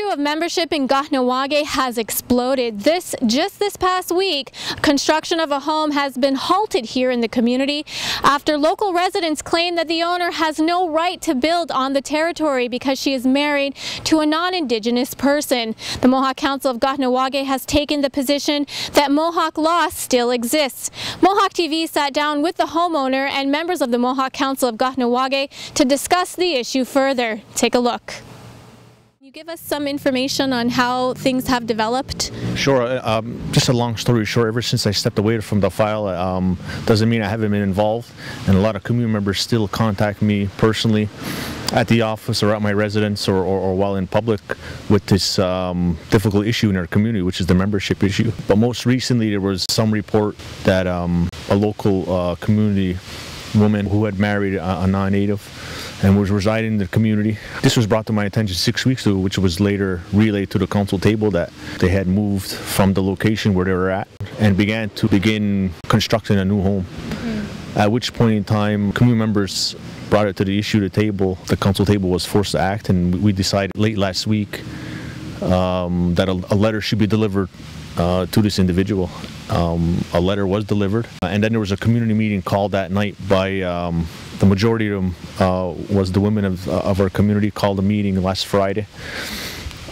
issue of membership in Kahnawake has exploded. Just this past week, construction of a home has been halted here in the community after local residents claim that the owner has no right to build on the territory because she is married to a non-indigenous person. The Mohawk Council of Kahnawake has taken the position that Mohawk law still exists. Mohawk TV sat down with the homeowner and members of the Mohawk Council of Kahnawake to discuss the issue further. Take a look. Can you give us some information on how things have developed? Sure. Just a long story short, ever since I stepped away from the file, doesn't mean I haven't been involved, and a lot of community members still contact me personally at the office or at my residence or while in public with this difficult issue in our community, which is the membership issue. But most recently there was some report that a local community woman who had married a non-native and was residing in the community. This was brought to my attention 6 weeks ago, which was later relayed to the council table, that they had moved from the location where they were at and began constructing a new home. At which point in time, community members brought it to the table. The council table was forced to act, and we decided late last week that a letter should be delivered to this individual. A letter was delivered, and then there was a community meeting called that night by the majority of them was the women of our community, called a meeting last Friday.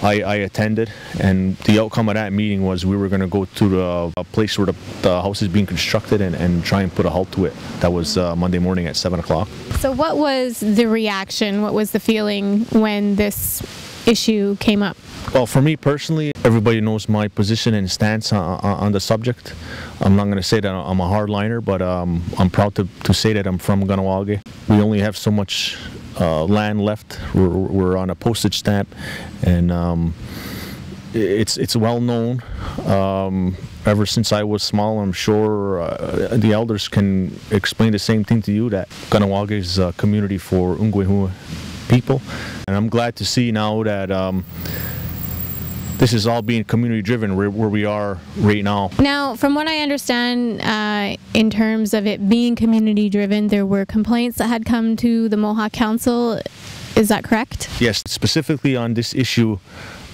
I attended, and the outcome of that meeting was we were going to go to a place where the house is being constructed and try and put a halt to it. That was Monday morning at 7 o'clock. So what was the reaction? What was the feeling when this issue came up? Well, for me personally, everybody knows my position and stance on the subject. I'm not going to say that I'm a hardliner, but I'm proud to say that I'm from Kahnawake. We only have so much land left. We're on a postage stamp, and it's well known. Ever since I was small, I'm sure the elders can explain the same thing to you, that Kahnawake is a community for Ungwehua people, and I'm glad to see now that this is all being community driven where we are right now. Now, from what I understand, in terms of it being community driven, there were complaints that had come to the Mohawk Council. Is that correct? Yes, specifically on this issue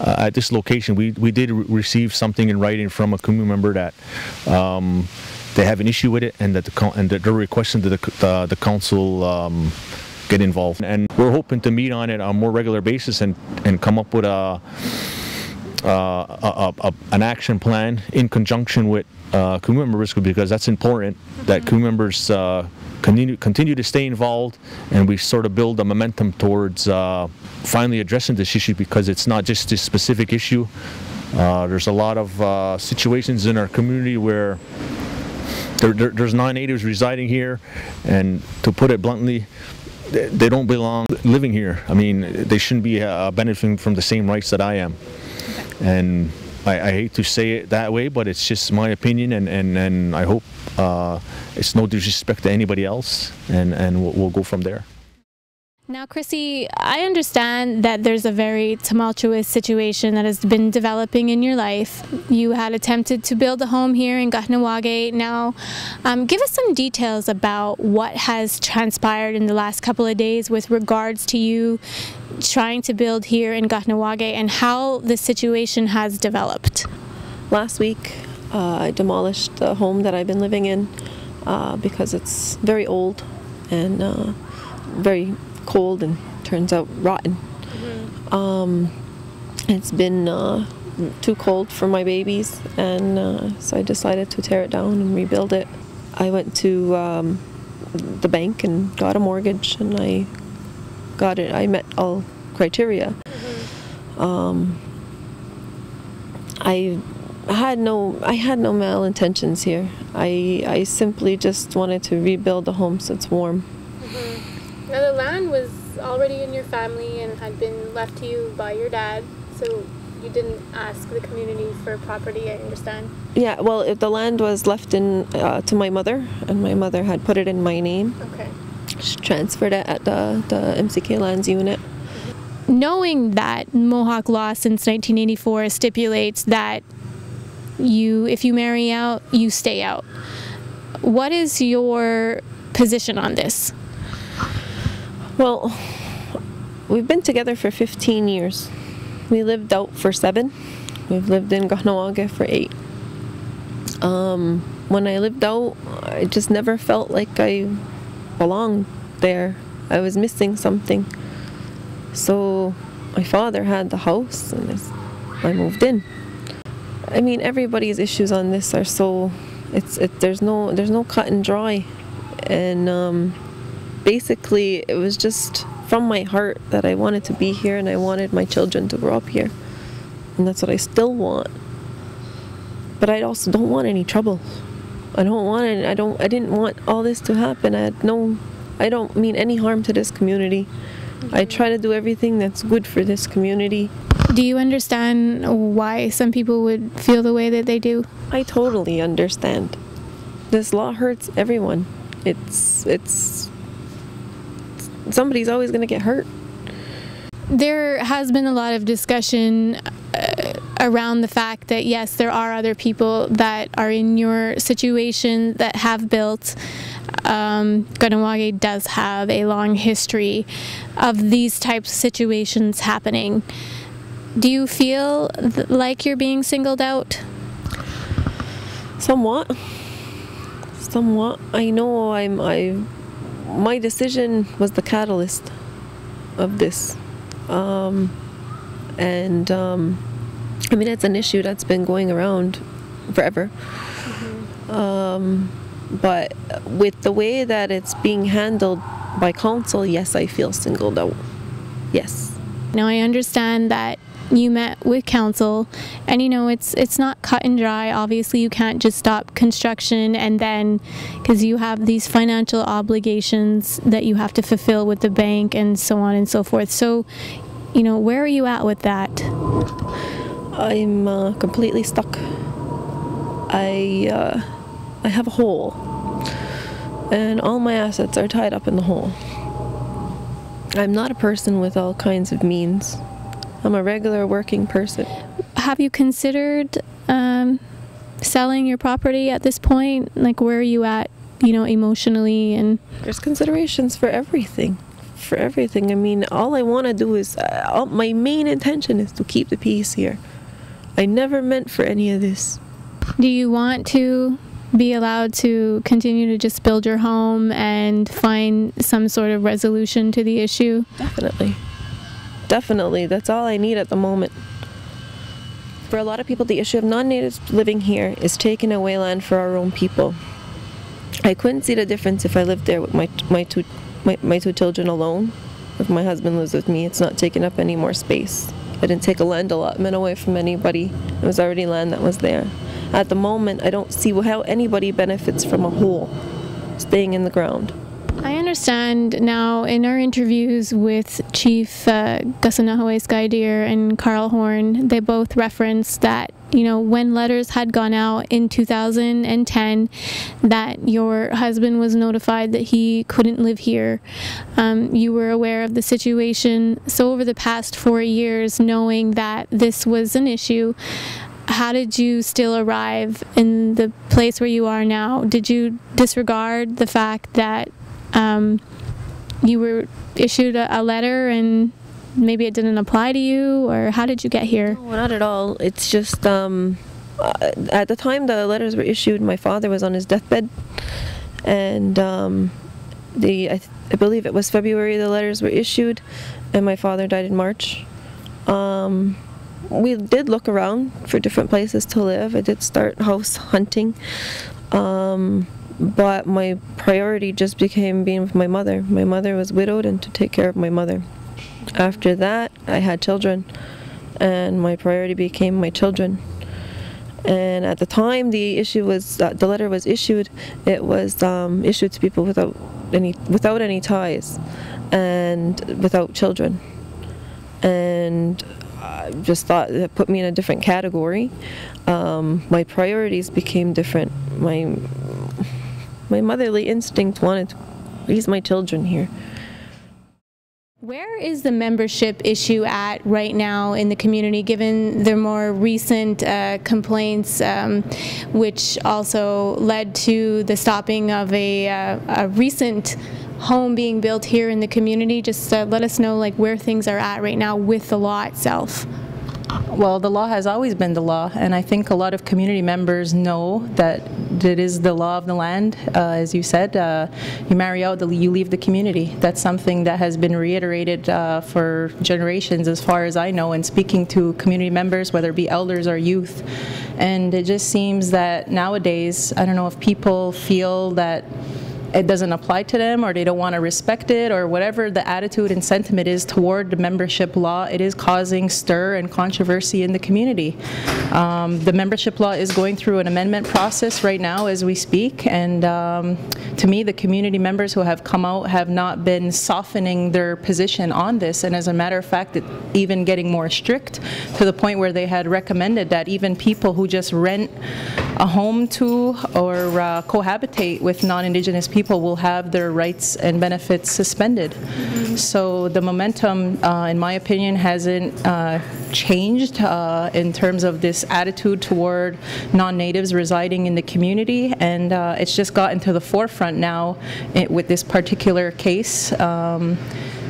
at this location, we did receive something in writing from a community member that they have an issue with it, and that they're requesting that the council get involved. And we're hoping to meet on it on a more regular basis and come up with an action plan in conjunction with community members, because that's important that community members continue to stay involved, and we sort of build a momentum towards finally addressing this issue, because it's not just this specific issue. There's a lot of situations in our community where there's non-natives residing here, and to put it bluntly, they don't belong living here. I mean, they shouldn't be benefiting from the same rights that I am. And I hate to say it that way, but it's just my opinion, and I hope it's no disrespect to anybody else, and we'll go from there. Now, Chrissy, I understand that there's a very tumultuous situation that has been developing in your life. You had attempted to build a home here in Kahnawake. Now, give us some details about what has transpired in the last couple of days with regards to you trying to build here in Kahnawake, and how the situation has developed. Last week, I demolished the home that I've been living in because it's very old and very cold and turns out rotten. It's been too cold for my babies, and so I decided to tear it down and rebuild it. I went to the bank and got a mortgage, and I got it. I met all criteria. I had no malintentions here. I simply just wanted to rebuild the home so it's warm. Now, the land was already in your family and had been left to you by your dad, so you didn't ask the community for property, I understand? Yeah, well, the land was left in to my mother, and my mother had put it in my name. Okay. She transferred it at the MCK Lands unit. Knowing that Mohawk law since 1984 stipulates that if you marry out, you stay out, what is your position on this? Well, we've been together for 15 years, We lived out for 7. We've lived in Kahnawake for 8. When I lived out, I just never felt like I belonged there. I was missing something. So my father had the house and I moved in. I mean, everybody's issues on this are so, there's no cut and dry. And basically it was just from my heart that I wanted to be here and I wanted my children to grow up here. And that's what I still want. But I also don't want any trouble. I didn't want all this to happen. I don't mean any harm to this community. I try to do everything that's good for this community. Do you understand why some people would feel the way that they do? I totally understand. This law hurts everyone. Somebody's always going to get hurt. There has been a lot of discussion around the fact that yes, there are other people that are in your situation that have built. Kahnawake does have a long history of these types of situations happening. Do you feel like you're being singled out? Somewhat. I know my decision was the catalyst of this. I mean, it's an issue that's been going around forever. But with the way that it's being handled by council, yes, I feel singled out. Yes. Now, I understand that you met with council, and you know it's not cut and dry. Obviously, you can't just stop construction and then, because you have these financial obligations that you have to fulfill with the bank and so on and so forth. So, you know, where are you at with that? I'm completely stuck. I have a hole, and all my assets are tied up in the hole. I'm not a person with all kinds of means. I'm a regular working person. Have you considered selling your property at this point? Like, where are you at, you know, emotionally? And there's considerations for everything. For everything. I mean, all I want to do is, my main intention is to keep the peace here. I never meant for any of this. Do you want to be allowed to continue to just build your home and find some sort of resolution to the issue? Definitely. Definitely. That's all I need at the moment. For a lot of people, the issue of non-natives living here is taking away land for our own people. I couldn't see the difference if I lived there with my two children alone. If my husband lives with me, it's not taking up any more space. I didn't take a land allotment away from anybody. It was already land that was there. At the moment, I don't see how anybody benefits from a hole staying in the ground. I understand now in our interviews with Chief Kahnawake Skydeer and Carl Horn, they both referenced that, you know, when letters had gone out in 2010, that your husband was notified that he couldn't live here. You were aware of the situation. So over the past 4 years, knowing that this was an issue, how did you still arrive in the place where you are now? Did you disregard the fact that you were issued a letter and maybe it didn't apply to you, or how did you get here? No, not at all. It's just at the time the letters were issued, my father was on his deathbed, and I believe it was February the letters were issued, and my father died in March. We did look around for different places to live. I did start house hunting. But my priority just became being with my mother. My mother was widowed, and to take care of my mother. After that, I had children, and my priority became my children. And at the time the issue was, the letter was issued, it was issued to people without any ties and without children. And I just thought it put me in a different category. My priorities became different. My motherly instinct wanted to raise my children here. Where is the membership issue at right now in the community, given the more recent complaints, which also led to the stopping of a recent home being built here in the community? Just let us know like where things are at right now with the law itself. Well, the law has always been the law, and I think a lot of community members know that it is the law of the land. As you said, you marry out, you leave the community. That's something that has been reiterated for generations, as far as I know, and speaking to community members, whether it be elders or youth. And it just seems that nowadays, I don't know if people feel that it doesn't apply to them, or they don't want to respect it, or whatever the attitude and sentiment is toward the membership law. It is causing stir and controversy in the community. The membership law is going through an amendment process right now as we speak, and to me, the community members who have come out have not been softening their position on this, and as a matter of fact, even getting more strict, to the point where they had recommended that even people who just rent a home to or cohabitate with non-indigenous people will have their rights and benefits suspended. So the momentum, in my opinion, hasn't changed in terms of this attitude toward non-natives residing in the community, and it's just gotten to the forefront now with this particular case.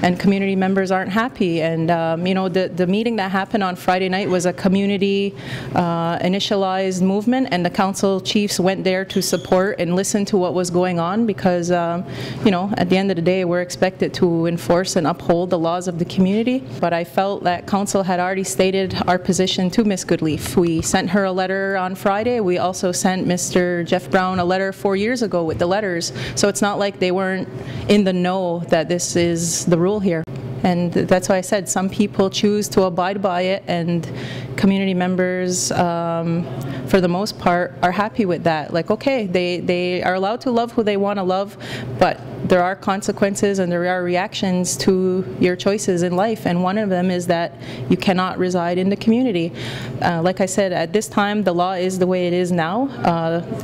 And community members aren't happy. And you know, the meeting that happened on Friday night was a community initialized movement, and the council chiefs went there to support and listen to what was going on, because you know, at the end of the day, we're expected to enforce and uphold the laws of the community. But I felt that council had already stated our position to Ms. Goodleaf. We sent her a letter on Friday. We also sent Mr. Jeff Brown a letter 4 years ago with the letters. So it's not like they weren't in the know that this is the rule here. And that's why I said some people choose to abide by it, and community members, for the most part, are happy with that. Like, okay, they are allowed to love who they want to love, but there are consequences and there are reactions to your choices in life, and one of them is that you cannot reside in the community. Like I said, at this time, the law is the way it is now.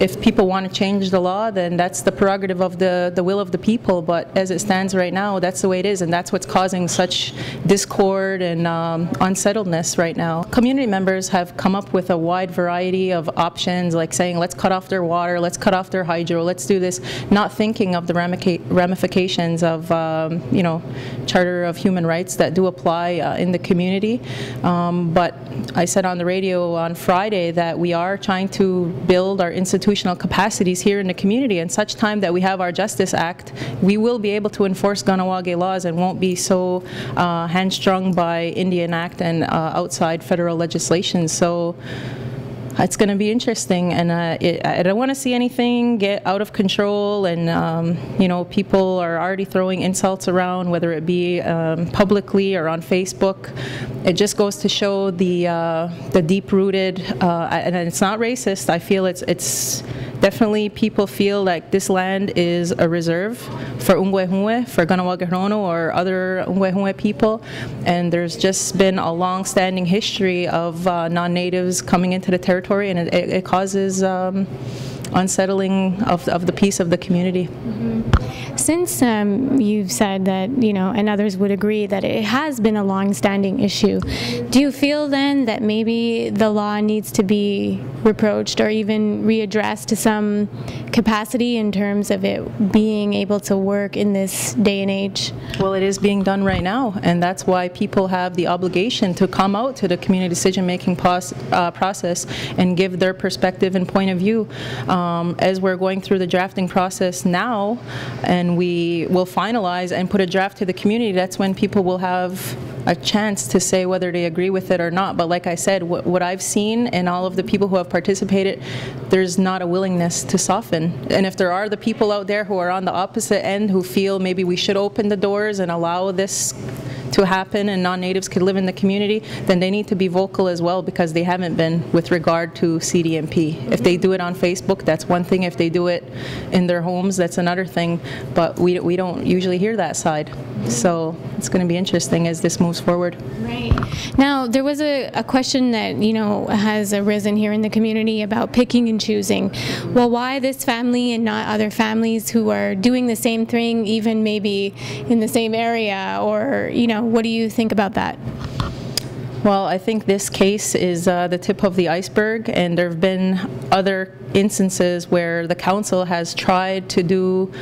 If people want to change the law, then that's the prerogative of the will of the people, but as it stands right now, that's the way it is, and that's what's causing such discord and unsettledness right now. Community members have come up with a wide variety of options, like saying, let's cut off their water, let's cut off their hydro, let's do this, not thinking of the ramifications of you know, Charter of Human Rights that do apply in the community. But I said on the radio on Friday that we are trying to build our institutional capacities here in the community, and such time that we have our Justice Act, we will be able to enforce Kahnawake laws and won't be so hamstrung by Indian Act and outside federal legislation. So it's going to be interesting, and I don't want to see anything get out of control, and you know, people are already throwing insults around, whether it be publicly or on Facebook. It just goes to show the deep-rooted, and it's not racist. I feel it's definitely, people feel like this land is a reserve for Umwehunwe, for Kahnawake or other Umwehunwe people, and there's just been a long-standing history of non-natives coming into the territory, and it causes unsettling of the peace of the community. Since you've said that, you know, and others would agree that it has been a long-standing issue, do you feel then that maybe the law needs to be reproached or even readdressed to some capacity in terms of it being able to work in this day and age? Well, it is being done right now, and that's why people have the obligation to come out to the community decision-making process and give their perspective and point of view. As we're going through the drafting process now, and we will finalize and put a draft to the community, that's when people will have a chance to say whether they agree with it or not. But like I said, what I've seen and all of the people who have participated, there's not a willingness to soften. And if there are the people out there who are on the opposite end who feel maybe we should open the doors and allow this to happen and non-natives could live in the community, then they need to be vocal as well, because they haven't been with regard to CDMP. If they do it on Facebook, that's one thing. If they do it in their homes, that's another thing. But we don't usually hear that side. So it's going to be interesting as this moves forward. Right. Now, there was a question that, you know, has arisen here in the community about picking and choosing. Well, why this family and not other families who are doing the same thing, even maybe in the same area, or, you know, what do you think about that? Well, I think this case is the tip of the iceberg, and there have been other instances where the council has tried to do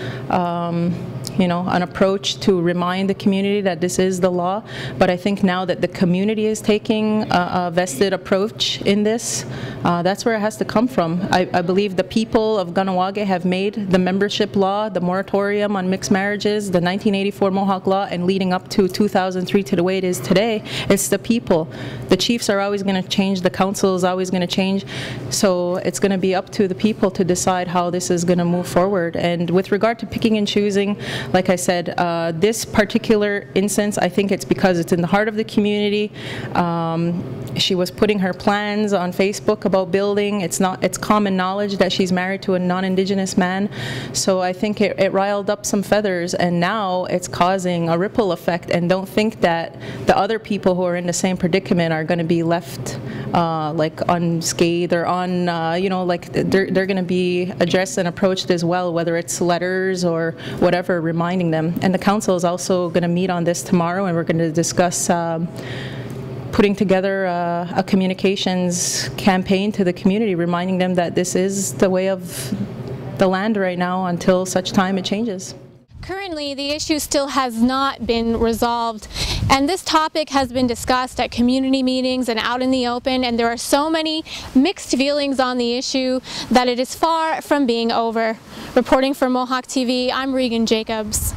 an approach to remind the community that this is the law. But I think now that the community is taking a vested approach in this, that's where it has to come from. I believe the people of Kahnawake have made the membership law, the moratorium on mixed marriages, the 1984 Mohawk law, and leading up to 2003 to the way it is today. It's the people. The chiefs are always going to change, the council is always going to change, so it's going to be up to the people to decide how this is going to move forward. And with regard to picking and choosing, like I said, this particular instance, I think it's because it's in the heart of the community. She was putting her plans on Facebook about building. It's common knowledge that she's married to a non-indigenous man, so I think it riled up some feathers, and now it's causing a ripple effect. And don't think that the other people who are in the same predicament are going to be left like unscathed or like they're going to be addressed and approached as well, whether it's letters or whatever, reminding them. And the council is also going to meet on this tomorrow, and we're going to discuss putting together a communications campaign to the community, reminding them that this is the way of the land right now until such time it changes. Currently, the issue still has not been resolved, and this topic has been discussed at community meetings and out in the open, and there are so many mixed feelings on the issue that it is far from being over. Reporting for Mohawk TV, I'm Regan Jacobs.